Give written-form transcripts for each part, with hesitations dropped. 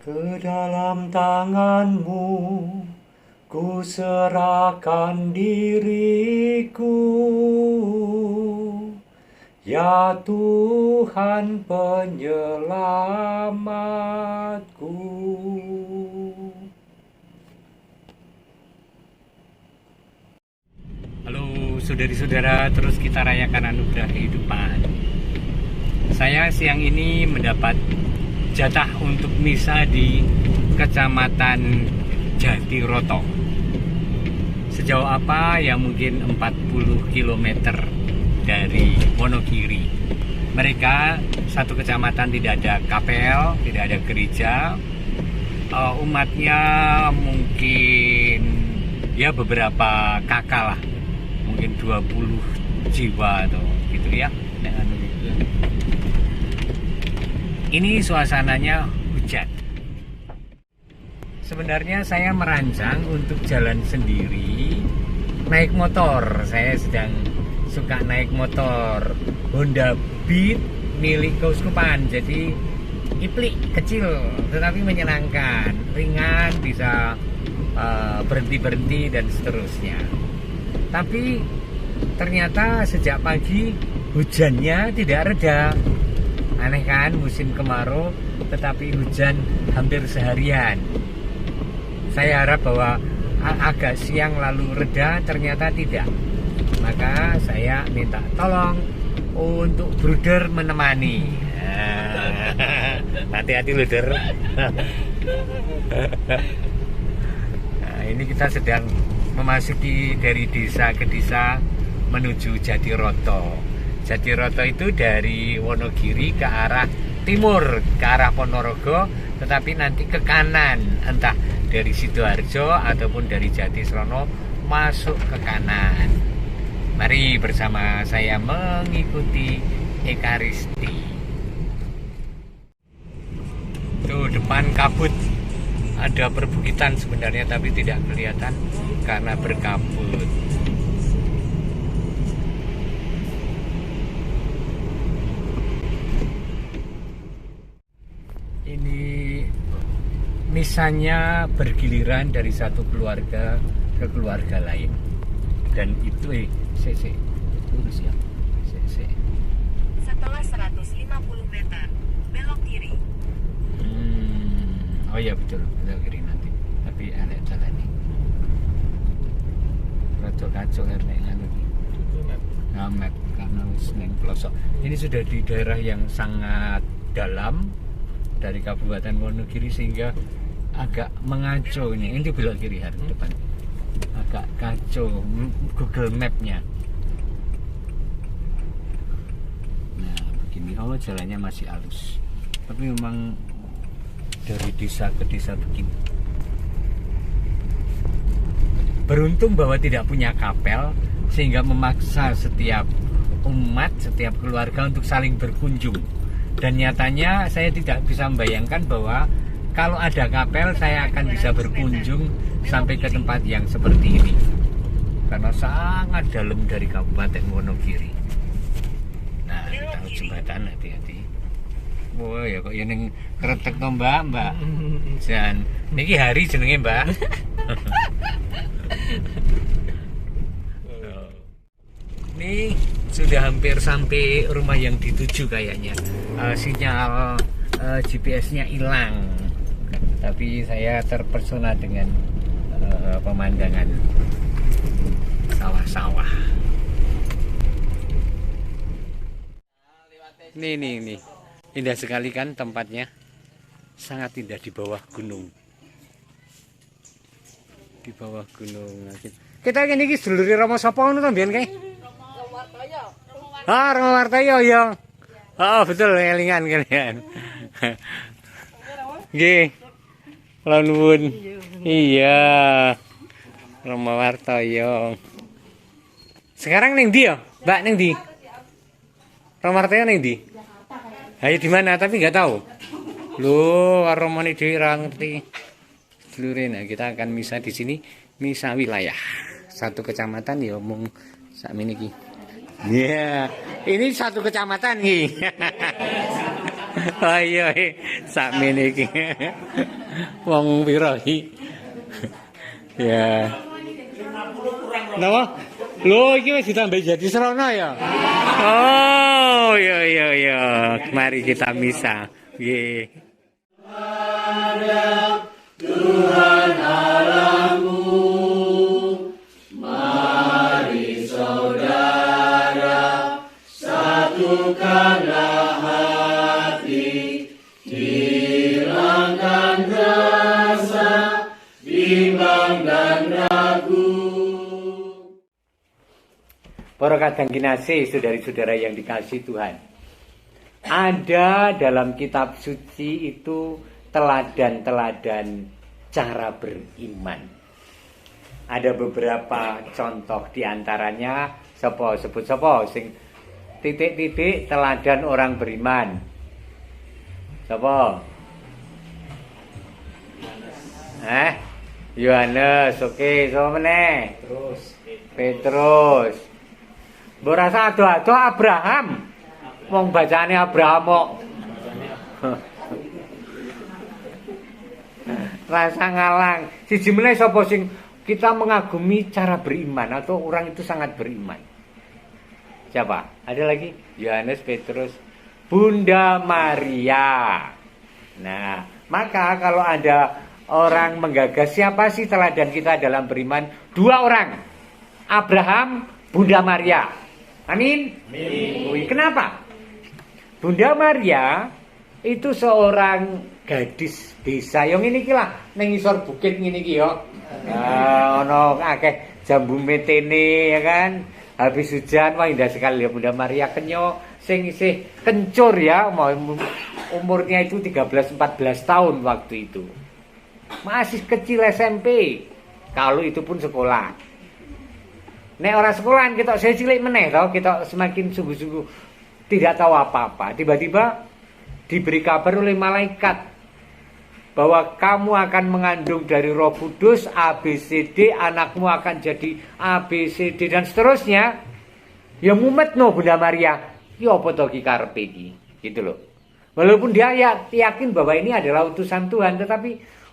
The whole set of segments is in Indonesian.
Ke dalam tanganmu ku serahkan diriku, ya Tuhan penyelamatku. Halo saudari-saudara, terus kita rayakan anugerah kehidupan. Saya siang ini mendapat jatah untuk misa di Kecamatan Jatiroto. Sejauh apa? Ya mungkin 40 km dari Wonogiri. Mereka satu kecamatan tidak ada kapel, tidak ada gereja. Umatnya mungkin ya beberapa kakak lah, mungkin 20 jiwa atau gitu ya. Ini suasananya hujan. Sebenarnya saya merancang untuk jalan sendiri, naik motor. Saya sedang suka naik motor Honda Beat milik keuskupan. Jadi iplik kecil tetapi menyenangkan, ringan, bisa berhenti-berhenti dan seterusnya. Tapi ternyata sejak pagi hujannya tidak reda. Aneh kan, musim kemarau tetapi hujan hampir seharian. Saya harap bahwa agak siang lalu reda, ternyata tidak. Maka saya minta tolong untuk bruder menemani. Hati-hati bruder. Nah, ini kita sedang memasuki dari desa ke desa menuju Jatiroto. Jatiroto itu dari Wonogiri ke arah timur, ke arah Ponorogo, tetapi nanti ke kanan, entah dari Sidoarjo ataupun dari Jatisrono masuk ke kanan. Mari bersama saya mengikuti Ekaristi. Tuh depan kabut, ada perbukitan sebenarnya tapi tidak kelihatan karena berkabut. Ini misanya bergiliran dari satu keluarga ke keluarga lain, dan itu lurus ya. Setelah 150 meter belok kiri. Oh iya betul, belok kiri nanti. Tapi elek jalan ini. Rada kacau nek nganu iki. Map karena wis ning pelosok. Ini sudah di daerah yang sangat dalam dari Kabupaten Wonogiri sehingga agak mengacau ini. Ini belok kiri hari depan. Agak kacau Google Map-nya. Nah, begini. Oh, jalannya masih halus. Tapi memang dari desa ke desa begini. Beruntung bahwa tidak punya kapel sehingga memaksa setiap umat, setiap keluarga untuk saling berkunjung. Dan nyatanya saya tidak bisa membayangkan bahwa kalau ada kapel saya akan bisa berkunjung sampai ke tempat yang seperti ini. Karena sangat dalam dari Kabupaten Wonogiri. Nah, tahu jembatan, hati-hati. Wah, ya kok yang kretek to Mbak. Jan, niki hari jenenge Mbak. Nih sudah hampir sampai rumah yang dituju kayaknya. Sinyal GPS-nya hilang, tapi saya terpesona dengan pemandangan sawah-sawah. Nih, indah sekali kan tempatnya, sangat indah di bawah gunung. Di bawah gunung. Kita ini sedulure Rama sapa ngono to mbiyen kae? Rama Wartaya ya. Oh betul, kelingan. Nggih. Kula nuwun. Iya. Rama Wartaya. Sekarang ning ndi ya? Mbak ning ndi? Rama Wartaya ning ndi? Ayo di mana tapi nggak tahu. Loh, karo moni dhewe ra ngerti. Sedulure, nah kita akan misa di sini, misa wilayah. Satu kecamatan ya mung sakmene iki. Iya, ini satu kecamatan nih. Ayo sakmene iki. Wong pira iki? Ya. Napa? Lho iki wis ditambah jadi serana ya. Oh, iya. Mari kita misa. Nggih. Tuhan Allahmu, mari saudara satukanlah hati, hilangkan rasa bimbang dan ragu. Para kadang kinasih, saudari-saudara yang dikasihi Tuhan, ada dalam kitab suci itu teladan-teladan cara beriman. Ada beberapa contoh diantaranya sebut sing titik-titik teladan orang beriman. Sapa? Yohanes, oke, sapa meneh? Petrus. Mbok rasa ado-ado Abraham. Wong bacane Abraham kok. Rasa ngalang. Siji meneh sapa sing kita mengagumi cara beriman atau orang itu sangat beriman? Siapa? Ada lagi? Yohanes, Petrus, Bunda Maria. Nah, maka kalau ada orang menggagas siapa sih teladan kita dalam beriman? Dua orang. Abraham, Bunda Maria. Amin. Amin. Kenapa? Bunda Maria itu seorang gadis desa yang ini lah nang ngisor bukit ngene iki ya. Ono akeh jambu metene ya kan. Habis hujan wah indah sekali ya Bunda Maria kenyo sing isih kencur ya, umurnya itu 13-14 tahun waktu itu. Masih kecil SMP. Kalau itu pun sekolah. Nek orang sekolahan kita saya cilik meneh toh, kita semakin sungguh-sungguh tidak tahu apa-apa. Tiba-tiba diberi kabar oleh malaikat bahwa kamu akan mengandung dari Roh Kudus, ABCD, anakmu akan jadi ABCD dan seterusnya. Ya mumet no Bunda Maria. Ya apa to ki karepe iki? Gitu loh. Walaupun dia yakin bahwa ini adalah utusan Tuhan, tetapi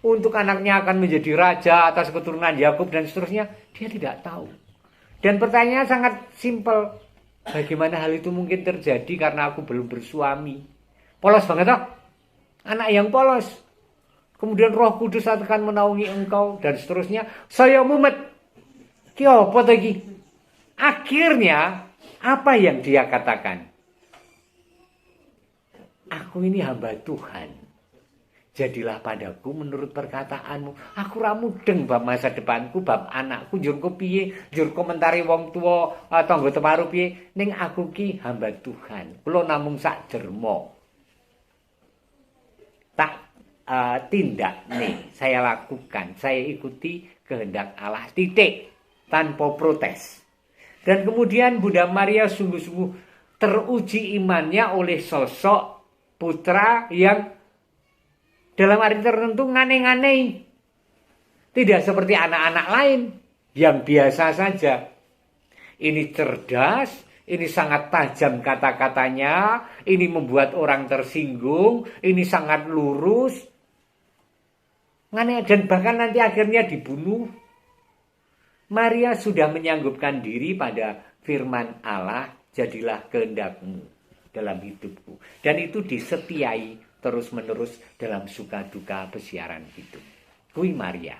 untuk anaknya akan menjadi raja atas keturunan Yakub dan seterusnya, dia tidak tahu. Dan pertanyaannya sangat simpel. Bagaimana hal itu mungkin terjadi karena aku belum bersuami? Polos banget toh? Anak yang polos. Kemudian Roh Kudus akan menaungi engkau dan seterusnya. Saya mumet. Ki apa lagi? Akhirnya apa yang dia katakan? Aku ini hamba Tuhan. Jadilah padaku menurut perkataanmu. Aku ra mudeng bab masa depanku, bab anakku, njur piye, njur komentari wong tua tangga teparu piye. Ning aku ki hamba Tuhan. Kula namung sak derma. Tak tindak nih, saya lakukan, saya ikuti kehendak Allah. Titik, tanpa protes. Dan kemudian Bunda Maria sungguh-sungguh teruji imannya oleh sosok putra yang dalam arti tertentu ngane-ngane. Tidak seperti anak-anak lain yang biasa saja. Ini cerdas, ini sangat tajam kata-katanya, ini membuat orang tersinggung, ini sangat lurus. Ngane dan bahkan nanti akhirnya dibunuh. Maria sudah menyanggupkan diri pada firman Allah, jadilah kehendakmu dalam hidupku. Dan itu disetiai terus-menerus dalam suka duka pesiaran hidup. Kui Maria.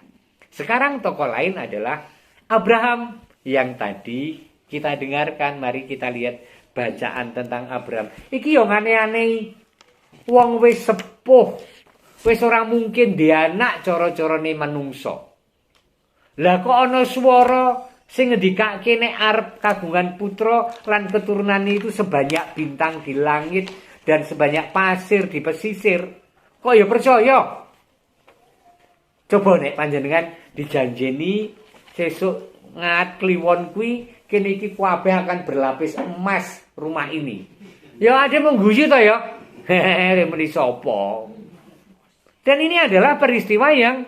Sekarang tokoh lain adalah Abraham yang tadi kita dengarkan. Mari kita lihat bacaan tentang Abraham. Iki yo aneh-aneh. Wong wis sepuh. Wis ora mungkin dia anak cara-carane manungsa. Lah kok ana swara sing ngendikake nek arep kagungan putra lan keturunan itu sebanyak bintang di langit dan sebanyak pasir di pesisir. Kok ya percaya? Coba nek panjenengan dijanjeni sesuk ngat kliwon kuwi kene iki kabeh akan berlapis emas rumah ini. Ya ada mengguyu to ya. Hehehe meni sapa? Dan ini adalah peristiwa yang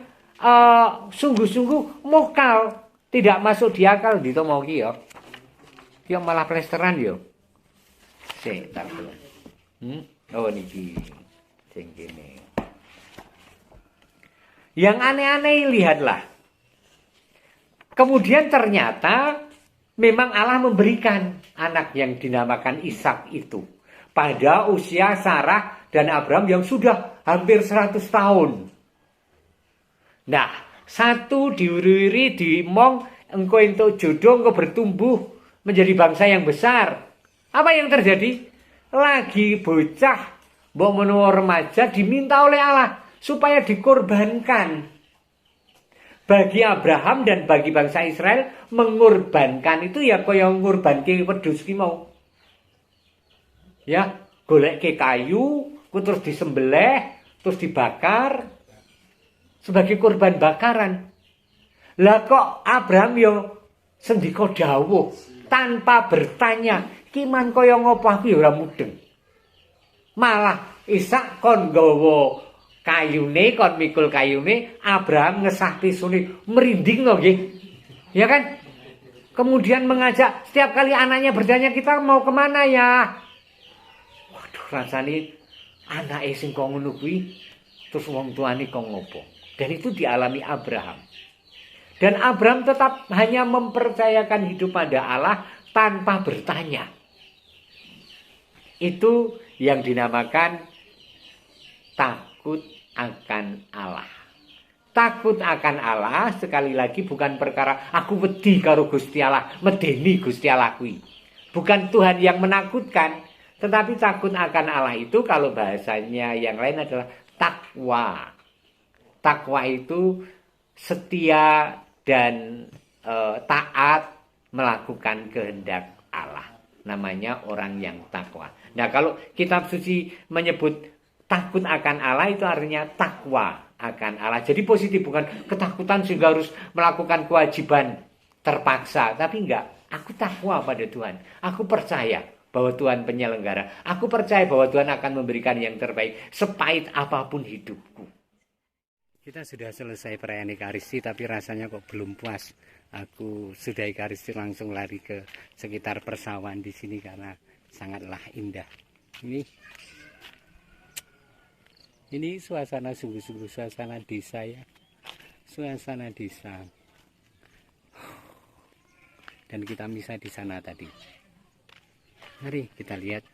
sungguh-sungguh mokal, tidak masuk di akal dito mau ki ya. Ya malah plesteran ya. Sik tak Oh niki sing kene. Yang aneh-aneh lihatlah. Kemudian ternyata memang Allah memberikan anak yang dinamakan Ishak itu pada usia Sarah dan Abraham yang sudah hampir 100 tahun. Nah, satu diuriri dimong engkau entuk jodoh, engkau bertumbuh menjadi bangsa yang besar. Apa yang terjadi? Lagi bocah, mbok menawa remaja diminta oleh Allah supaya dikorbankan. Bagi Abraham dan bagi bangsa Israel mengorbankan itu ya kaya ngorbanke wedhus ki mau. Ya, goleke kayu, terus disembelih, terus dibakar sebagai korban bakaran. Lah kok Abraham yo sendika dawuh tanpa bertanya, ki man kaya ngopo aku ya ora mudeng. Malah Ishak kon nggawa kayune, kon mikul kayune, Abraham ngesah pisune, merinding loh nggih. Ya kan? Kemudian mengajak setiap kali anaknya bertanya, kita mau kemana ya? Waduh, rasanya anake sing kok ngono kuwi terus wong tuane kok ngopo. Dan itu dialami Abraham. Dan Abraham tetap hanya mempercayakan hidup pada Allah tanpa bertanya. Itu yang dinamakan takut akan Allah. Takut akan Allah sekali lagi bukan perkara aku wedi karo Gusti Allah, medeni Gusti Allah kuwi. Bukan Tuhan yang menakutkan, tetapi takut akan Allah itu kalau bahasanya yang lain adalah takwa. Takwa itu setia dan taat melakukan kehendak Allah. Namanya orang yang takwa. Nah, kalau kitab suci menyebut takut akan Allah itu artinya takwa akan Allah. Jadi positif, bukan ketakutan sehingga harus melakukan kewajiban terpaksa. Tapi enggak, aku takwa pada Tuhan. Aku percaya bahwa Tuhan penyelenggara. Aku percaya bahwa Tuhan akan memberikan yang terbaik sepahit apapun hidupku. Kita sudah selesai perayaan Ekaristi tapi rasanya kok belum puas. Aku sudah Ekaristi langsung lari ke sekitar persawahan di sini karena sangatlah indah. Ini suasana sungguh-sungguh suasana desa ya. Suasana desa. Dan kita misa di sana tadi. Mari kita lihat.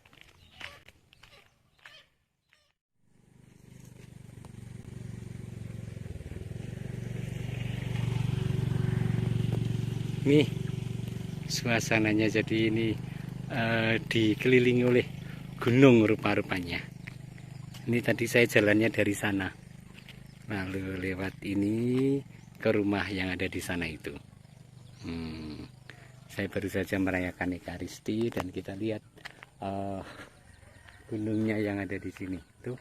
Nih suasananya jadi ini dikelilingi oleh gunung rupa-rupanya. Ini tadi saya jalannya dari sana, lalu lewat ini ke rumah yang ada di sana itu. Saya baru saja merayakan Ekaristi dan kita lihat gunungnya yang ada di sini. Tuh.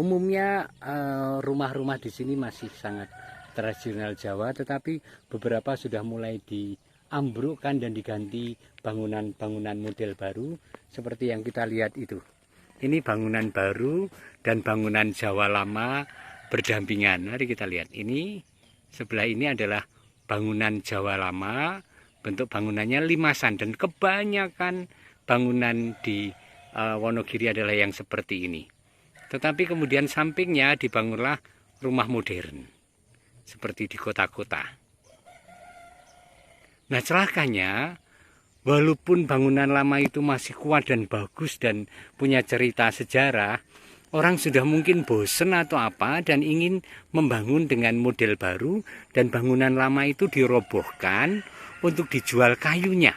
Umumnya rumah-rumah di sini masih sangat tradisional Jawa, tetapi beberapa sudah mulai diambrukkan dan diganti bangunan-bangunan model baru seperti yang kita lihat itu. Ini bangunan baru dan bangunan Jawa lama berdampingan. Mari kita lihat. Ini sebelah ini adalah bangunan Jawa lama, bentuk bangunannya limasan dan kebanyakan bangunan di Wonogiri adalah yang seperti ini. Tetapi kemudian sampingnya dibangunlah rumah modern seperti di kota-kota. Nah, celakanya walaupun bangunan lama itu masih kuat dan bagus dan punya cerita sejarah, orang sudah mungkin bosen atau apa dan ingin membangun dengan model baru, dan bangunan lama itu dirobohkan untuk dijual kayunya.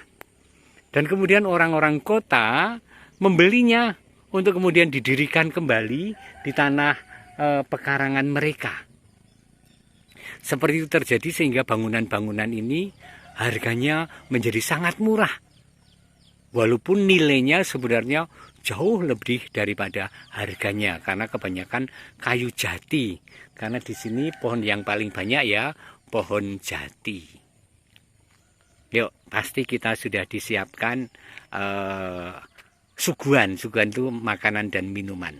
Dan kemudian orang-orang kota membelinya untuk kemudian didirikan kembali di tanah pekarangan mereka. Seperti itu terjadi sehingga bangunan-bangunan ini harganya menjadi sangat murah. Walaupun nilainya sebenarnya jauh lebih daripada harganya karena kebanyakan kayu jati. Karena di sini pohon yang paling banyak ya pohon jati. Yuk, pasti kita sudah disiapkan suguhan. Suguhan itu makanan dan minuman.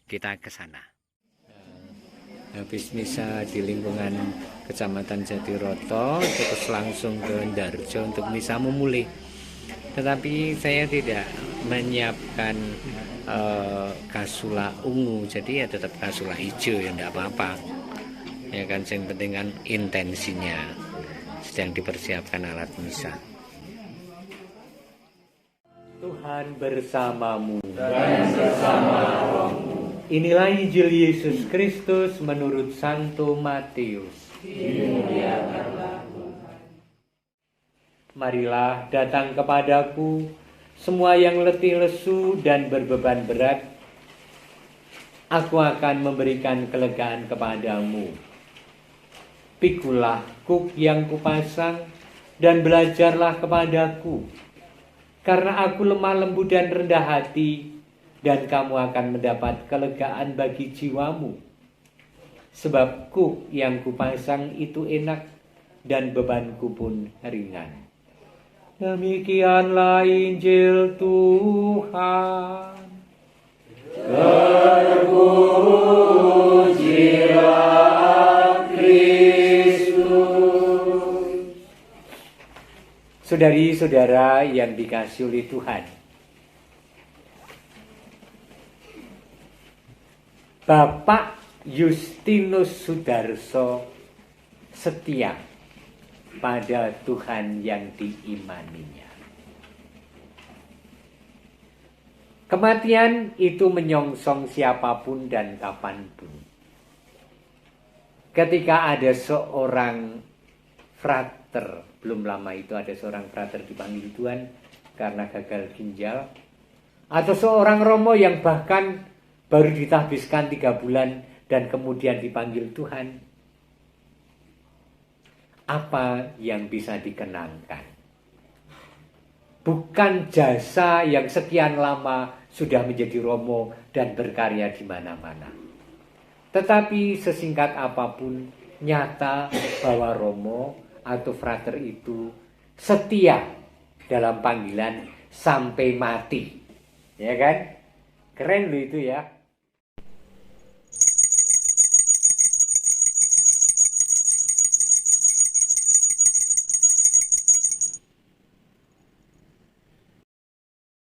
Kita ke sana. Habis misa di lingkungan Kecamatan Jatiroto, terus langsung ke Ndarjo untuk misa memulih. Tetapi saya tidak menyiapkan kasula ungu, jadi ya tetap kasula hijau ya enggak apa-apa ya kan. Yang penting kan intensinya sedang dipersiapkan alat misa. Tuhan bersamamu dan bersama rohmu. Inilah Injil Yesus Kristus menurut Santo Matius. Dimuliakanlah Tuhan. Marilah datang kepadaku semua yang letih lesu dan berbeban berat, aku akan memberikan kelegaan kepadamu. Pikulah kuk yang kupasang dan belajarlah kepadaku, karena aku lemah lembut dan rendah hati, dan kamu akan mendapat kelegaan bagi jiwamu. Sebab kuk yang kupasang itu enak dan bebanku pun ringan. Demikianlah Injil Tuhan. Terpujilah Kristus. Saudari-saudara yang dikasihi oleh Tuhan, Bapak Justinus Sudarso setia pada Tuhan yang diimaninya. Kematian itu menyongsong siapapun dan kapanpun. Ketika ada seorang frater, belum lama itu ada seorang frater dipanggil Tuhan karena gagal ginjal, atau seorang romo yang bahkan baru ditahbiskan 3 bulan dan kemudian dipanggil Tuhan, apa yang bisa dikenangkan? Bukan jasa yang sekian lama sudah menjadi romo dan berkarya di mana-mana, tetapi sesingkat apapun nyata bahwa romo atau frater itu setia dalam panggilan sampai mati, ya kan? Keren loh itu ya.